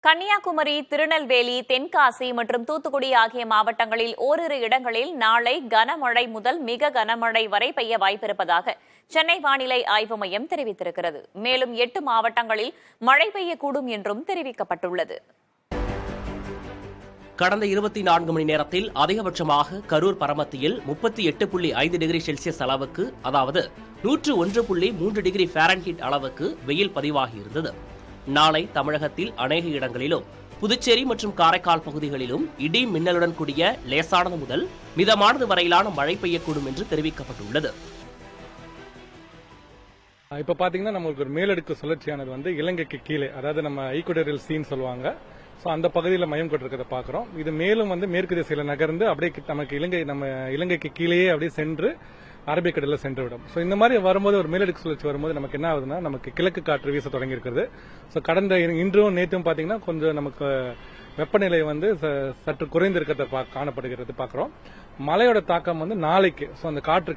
கன்னியாகுமரி, திருநெல்வேலி, தென்காசி மற்றும் தூத்துக்குடி ஆகிய மாவட்டங்களில் ஓரிரு இடங்களில் நாளை கனமழை முதல் மிக கனமழை வரை பெய்ய வாய்ப்பிருப்பதாக சென்னை வானிலை ஆய்வு மையம் தெரிவித்திருக்கிறது. மேலும் 8 மாவட்டங்களில் மழை பெய்யக்கூடும் என்றும் தெரிவிக்கப்பட்டுள்ளது. கடந்த 24 மணி நேரத்தில் அதிகபட்சமாக கரூர் பரமத்தியில் 38.5 டிகிரி செல்சியஸ் அளவுக்கு, அதாவது 101.3 டிகிரி ஃபாரன்ஹீட் அளவுக்கு வெயில் பதிவாகியிருந்தது. நாளை தமிழகத்தில் அநேக இடங்களிலும், புதுச்சேரி மற்றும் காரைக்கால் பகுதிகளிலும் இடி மின்னலுடன் கூடிய லேசானது முதல் மிதமானது வரையிலான மழை பெய்யக்கூடும் என்று தெரிவிக்கப்பட்டுள்ளது. இப்ப பாத்தீங்கன்னா நம்மளுக்கு ஒரு மேலடுக்கு சுழற்சியானது வந்து இலங்கைக்கு கீழே, அதாவது நம்ம ஈக்குவடோரியல் சீன்னு சொல்லுவாங்க, ஸோ அந்த பகுதியில் மையம் கொண்டிருக்கிறத பார்க்குறோம். இது மேலும் வந்து மேற்கு திசையில் நகர்ந்து அப்படியே நமக்கு இலங்கைக்கு கீழேயே அப்படியே சென்று அரபிக்கடலில் சென்று விடும். ஸோ இந்த மாதிரி வரும்போது, ஒரு மேலடுக்கு சுழற்சி வரும்போது நமக்கு என்ன ஆகுதுன்னா, நமக்கு கிழக்கு காற்று வீச தொடங்கி இருக்கிறது. ஸோ கடந்த இன்றும் நேற்றும் பார்த்தீங்கன்னா கொஞ்சம் நமக்கு வெப்பநிலை வந்து சற்று குறைந்து இருக்கிறத காணப்படுகிறது பார்க்குறோம். மழையோட தாக்கம் வந்து நாளைக்கு, ஸோ அந்த காற்று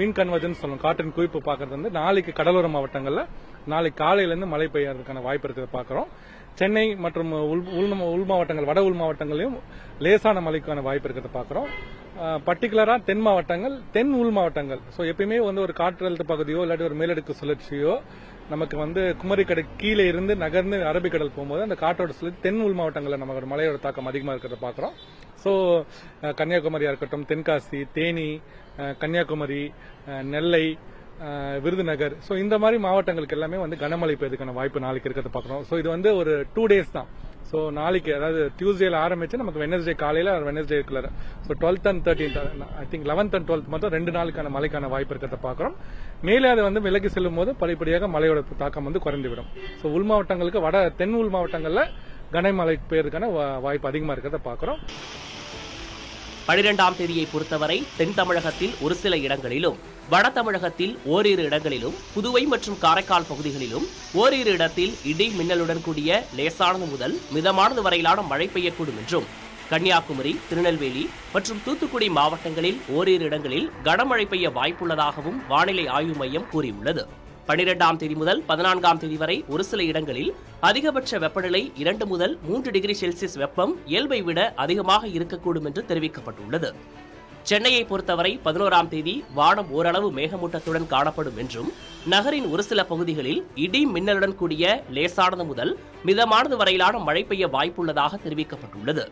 வின் கன்வர்ஜன் சொல்லணும், காற்றின் குவிப்பு பார்க்கறது வந்து நாளைக்கு கடலோர மாவட்டங்களில் நாளைக்கு காலையிலேருந்து மழை பெய்யறதுக்கான வாய்ப்பு இருக்கிறத பார்க்குறோம். சென்னை மற்றும் உள் மாவட்டங்கள், வட உள் மாவட்டங்களையும் லேசான மழைக்கான வாய்ப்பு இருக்கிறத பார்க்குறோம். பர்டிகுலரா தென் உள் மாவட்டங்கள், ஸோ எப்பயுமே வந்து ஒரு காற்றழுத்த பகுதியோ இல்லாட்டி ஒரு மேலடுக்கு சுழற்சியோ நமக்கு வந்து குமரிக்கடை கீழே இருந்து நகர்ந்து அரபிக்கடல் போகும்போது அந்த காற்றோட சுழற்சி தென் உள் மாவட்டங்களில் நமக்கு மழையோட தாக்கம் அதிகமாக இருக்கிறத பார்க்குறோம். ஸோ கன்னியாகுமரியா இருக்கட்டும், தென்காசி, தேனி, கன்னியாகுமரி, நெல்லை, விருதுநகர், ஸோ இந்த மாதிரி மாவட்டங்களுக்கு எல்லாமே வந்து கனமழை பெய்யறதுக்கான வாய்ப்பு நாளைக்கு இருக்கிறத பார்க்குறோம். ஸோ இது வந்து ஒரு 2 டேஸ் தான். ஸோ நாளைக்கு, அதாவது டியூஸ்டேல ஆரம்பிச்சு நமக்கு வெனஸ்டே காலையில, வெனஸ்டே இருக்குல்ல, so 12th and 13th, I think 11th and 12th மட்டும் 2 நாளுக்கான மழைக்கான வாய்ப்பு இருக்கிறத பார்க்குறோம். மேலே அது வந்து விலகி செல்லும் போது படிப்படியாக மழையோட தாக்கம் வந்து குறைந்துவிடும். ஸோ உள் மாவட்டங்களுக்கு, தென் உள் மாவட்டங்களில் கனமழை பெய்யறதுக்கான வாய்ப்பு அதிகமாக இருக்கிறத பார்க்குறோம். 12ஆம் தேதியை பொறுத்தவரை தென் தமிழகத்தில் ஒரு சில இடங்களிலும், வட தமிழகத்தில் ஓரிரு இடங்களிலும், புதுவை மற்றும் காரைக்கால் பகுதிகளிலும் ஓரிரு இடத்தில் இடி மின்னலுடன் கூடிய லேசானது முதல் மிதமானது வரையிலான மழை பெய்யக்கூடும் என்றும், கன்னியாகுமரி, திருநெல்வேலி மற்றும் தூத்துக்குடி மாவட்டங்களில் ஓரிரு இடங்களில் கனமழை பெய்ய வாய்ப்புள்ளதாகவும் வானிலை ஆய்வு மையம் கூறியுள்ளது. 12ஆம் தேதி முதல் 14ஆம் தேதி வரை ஒரு சில இடங்களில் அதிகபட்ச வெப்பநிலை 2 முதல் 3 டிகிரி செல்சியஸ் வெப்பம் இயல்பை விட அதிகமாக இருக்கக்கூடும் என்று தெரிவிக்கப்பட்டுள்ளது. சென்னையை பொறுத்தவரை 11ஆம் தேதி வானம் ஓரளவு மேகமூட்டத்துடன் காணப்படும் என்றும், நகரின் ஒரு சில பகுதிகளில் இடி மின்னலுடன் கூடிய லேசானது முதல் மிதமானது வரையிலான மழை பெய்ய வாய்ப்புள்ளதாக தெரிவிக்கப்பட்டுள்ளது.